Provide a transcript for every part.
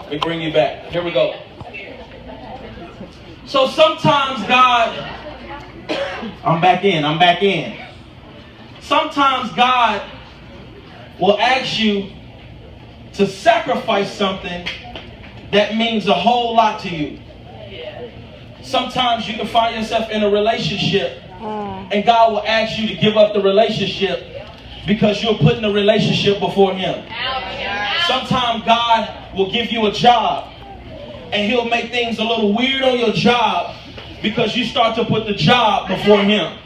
Let me bring you back. Here we go. So sometimes God, I'm back in. Sometimes God will ask you to sacrifice something that means a whole lot to you. Sometimes you can find yourself in a relationship and God will ask you to give up the relationship because you're putting the relationship before Him. Sometimes God will give you a job and He'll make things a little weird on your job because you start to put the job before Him.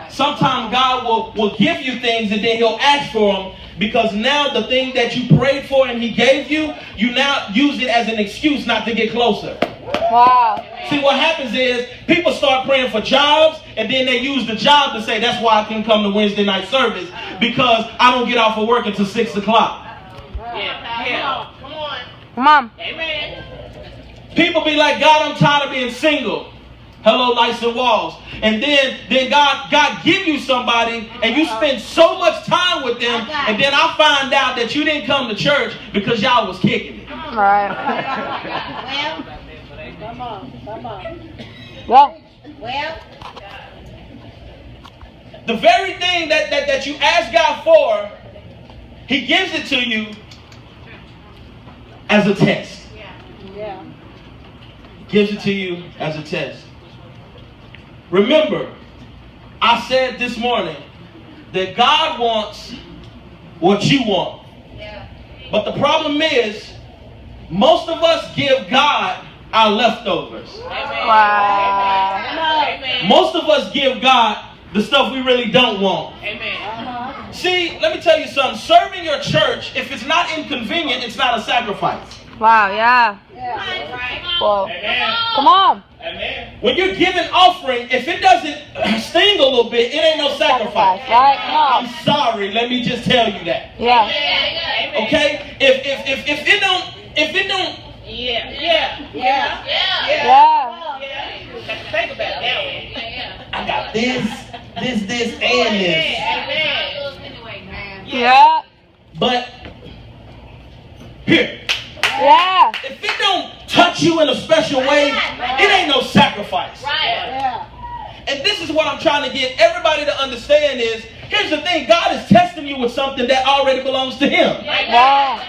Sometimes God will give you things and then He'll ask for them because now the thing that you prayed for and He gave you, you now use it as an excuse not to get closer. Wow. See, what happens is people start praying for jobs and then they use the job to say, that's why I can come to Wednesday night service because I don't get off of work until 6 o'clock. Yeah. Come on. Amen. People be like, God, I'm tired of being single. Hello, lights and walls. And then God give you somebody and you spend so much time with them and then I find out that you didn't come to church because y'all was kicking it. Right. Come on. Well. The very thing that you ask God for, He gives it to you as a test. Yeah. Gives it to you as a test. Remember, I said this morning that God wants what you want. Yeah. But the problem is, most of us give God our leftovers. Wow. Amen. Most of us give God the stuff we really don't want. Amen. See, let me tell you something. Serving your church, if it's not inconvenient, it's not a sacrifice. Wow, yeah. Whoa. Come on. Amen. When you're giving offering, if it doesn't sting a little bit, it ain't no sacrifice. Right? Come on. I'm sorry. Let me just tell you that. Yeah. Okay? If it don't. Yeah. Think about that one. I got this, and this. Yeah. But here. Yeah. If it don't touch you in a special way, it ain't no sacrifice. And this is what I'm trying to get everybody to understand is, here's the thing, God is testing you with something that already belongs to Him. Wow.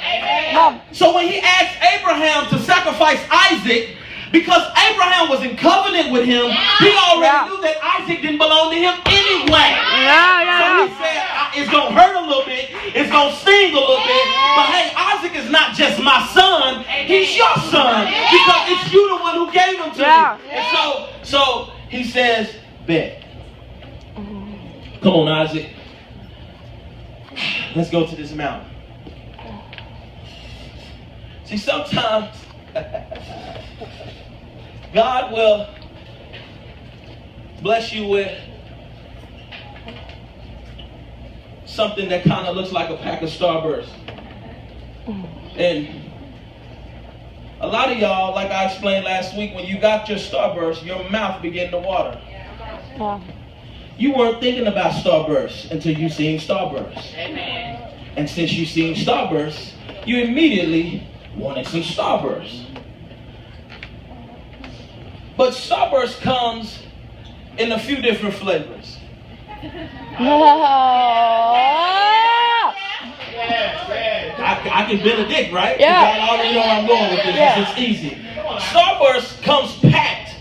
Come on. So when He asked Abraham to sacrifice Isaac, because Abraham was in covenant with Him, he already knew that Isaac didn't belong to him anyway. So he said, it's going to hurt a little bit, it's going to sting a little bit, but hey, Isaac is not just my son, he's your son, because it's you the one who gave him to me. And so he says, bet. Come on, Isaac. Let's go to this mountain. See, sometimes God will bless you with something that kind of looks like a pack of Starburst. And a lot of y'all, like I explained last week, when you got your Starburst, your mouth began to water. Yeah. You weren't thinking about Starburst until you seen Starburst. Amen. And since you seen Starburst, you immediately wanted some Starburst. But Starburst comes in a few different flavors. I can Benedict, right? Yeah. I already know where I'm going with this. Yeah. It's easy. Starburst comes packed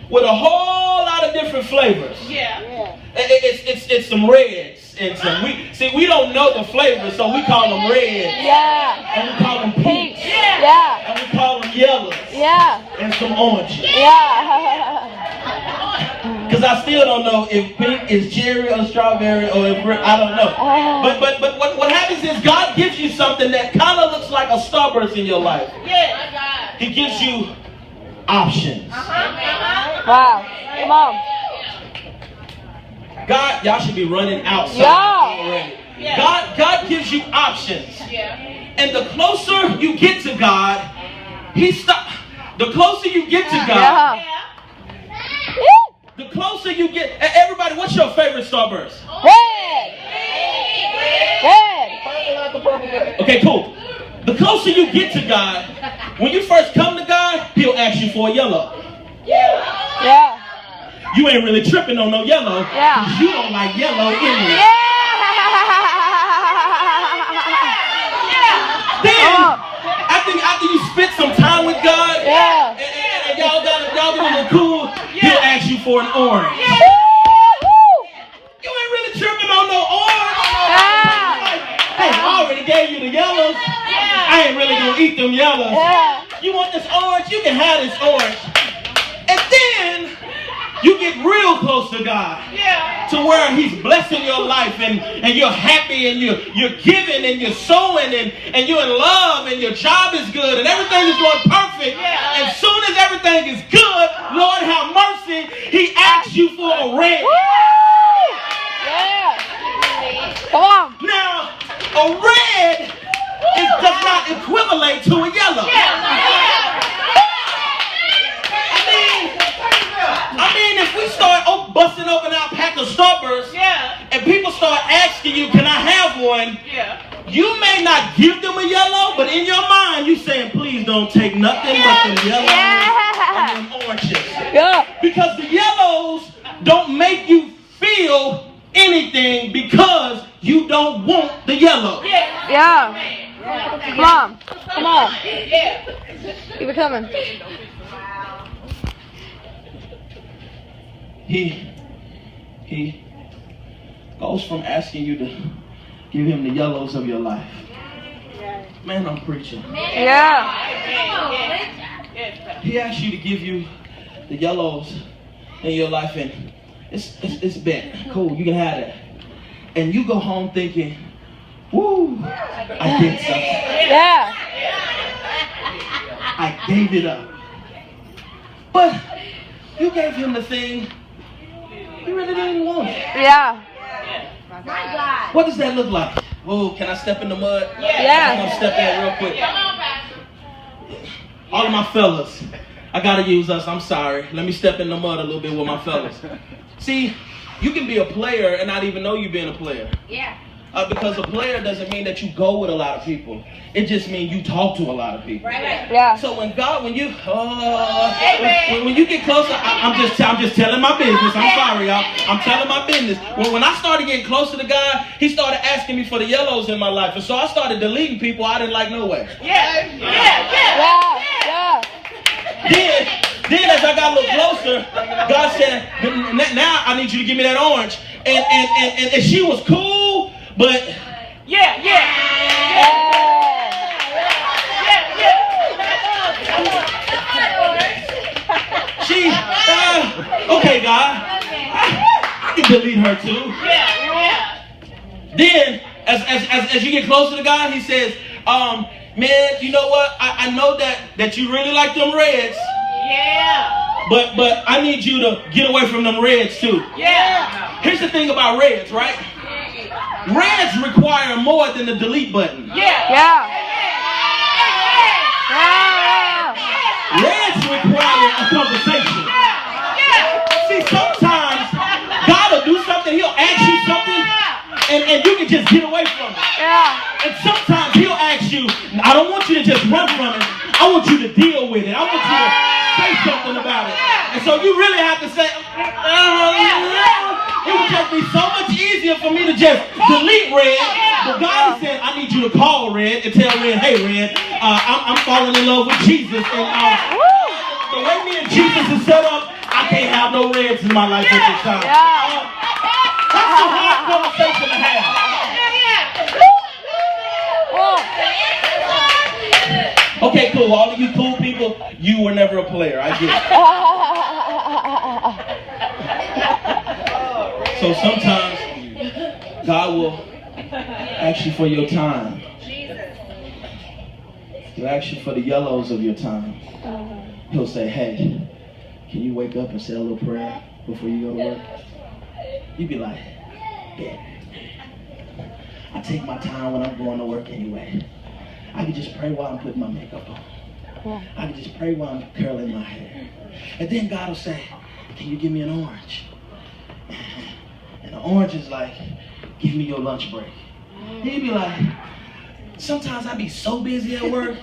with a whole lot of different flavors. Yeah. It's some reds and some we don't know the flavors, so we call them reds. Yeah. And we call them pinks. Yeah. And we call them yellows. Yeah. And some oranges. Yeah. Because I still don't know if pink is cherry or strawberry or if I don't know. But what happens is God gives you something that kind of looks like a Starburst in your life. Yeah. He gives you options. Wow. Come on. God, y'all should be running outside already. God gives you options. And the closer you get to God, the closer you get to God, the closer you get. Everybody, what's your favorite Starburst? Red. Okay, cool. The closer you get to God, when you first come to God, He'll ask you for a yellow. Yeah. You ain't really tripping on no yellow. Yeah. 'Cause you don't like yellow anyway. Yeah. Then, after you spend some time with God, Yeah. and y'all get a little cool, He'll ask you for an orange. You ain't really tripping on no orange. Hey, I already gave you the yellows. I ain't really gonna eat them yellows. Yeah. You want this orange? You can have this orange. And then you get real close to God. To where He's blessing your life and you're happy and you're giving and you're sowing and you're in love and your job is good and everything is going perfect. And soon as everything is good, Lord have mercy, He asks you for a red. Yeah. Come on. Now, a red does not equivalent to a yellow. I mean, if we start busting open our pack of Starbursts and people start asking you, can I have one? You may not give them a yellow, but in your mind, you saying, please don't take nothing but the yellows and them oranges. Yeah. Because the yellows don't make you feel anything because you don't want the yellow. Yeah. Come on. Come on. Keep it coming. He goes from asking you to give Him the yellows of your life. Man, I'm preaching. Yeah. He asks you to give you the yellows in your life, and it's bent. Cool, you can have it. And you go home thinking, woo, I did something. Yeah. I gave it up. But you gave Him the thing you really didn't want it. Yeah. What does that look like? Oh, can I step in the mud? Yeah. I'm gonna step in real quick. All of my fellas, I gotta use us. I'm sorry. Let me step in the mud a little bit with my fellas. See, you can be a player and not even know you're being a player. Because a player doesn't mean that you go with a lot of people. It just means you talk to a lot of people. Yeah. So when you get closer, I'm just telling my business. I'm sorry, y'all. I'm telling my business. When I started getting closer to God, He started asking me for the yellows in my life, and so I started deleting people I didn't like no way. Yeah. Then as I got a little closer, God said, "Now I need you to give me that orange." And she was cool, but she, okay, God, I can delete her too. Then, as you get closer to God, He says, man, you know what? I know that you really like them reds. But I need you to get away from them reds too. Here's the thing about reds, right? Reds require more than the delete button. Yeah. Reds require a conversation. See, sometimes God will do something, He'll ask you something, and you can just get away from it. And sometimes He'll ask you, I don't want you to just run from it. I want you to deal with it. I want you to say something about it. And so you really have to say, it would just be so much easier for me to just delete Red. But God is saying, I need you to call Red and tell Red, hey Red, I'm falling in love with Jesus. And the way me and Jesus is set up, I can't have no Reds in my life at this time. That's a hard conversation to have. Okay, cool. All of you cool people, you were never a player. I get it. So sometimes God will ask you for your time. He'll ask you for the yellows of your time. He'll say, hey, can you wake up and say a little prayer before you go to work? You'd be like, yeah. I take my time when I'm going to work anyway. I can just pray while I'm putting my makeup on. I can just pray while I'm curling my hair. And then God will say, can you give me an orange? And the orange is like, give me your lunch break. He'd be like, sometimes I be so busy at work,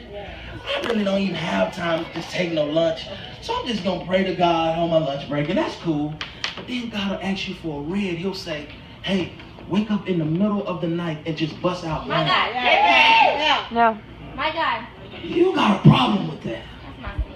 I really don't even have time to just take no lunch. So I'm just gonna pray to God on my lunch break, and that's cool. But then God will ask you for a red. He'll say, hey, wake up in the middle of the night and just bust out My laughing. God. Yeah. No. My God. You got a problem with that. That's my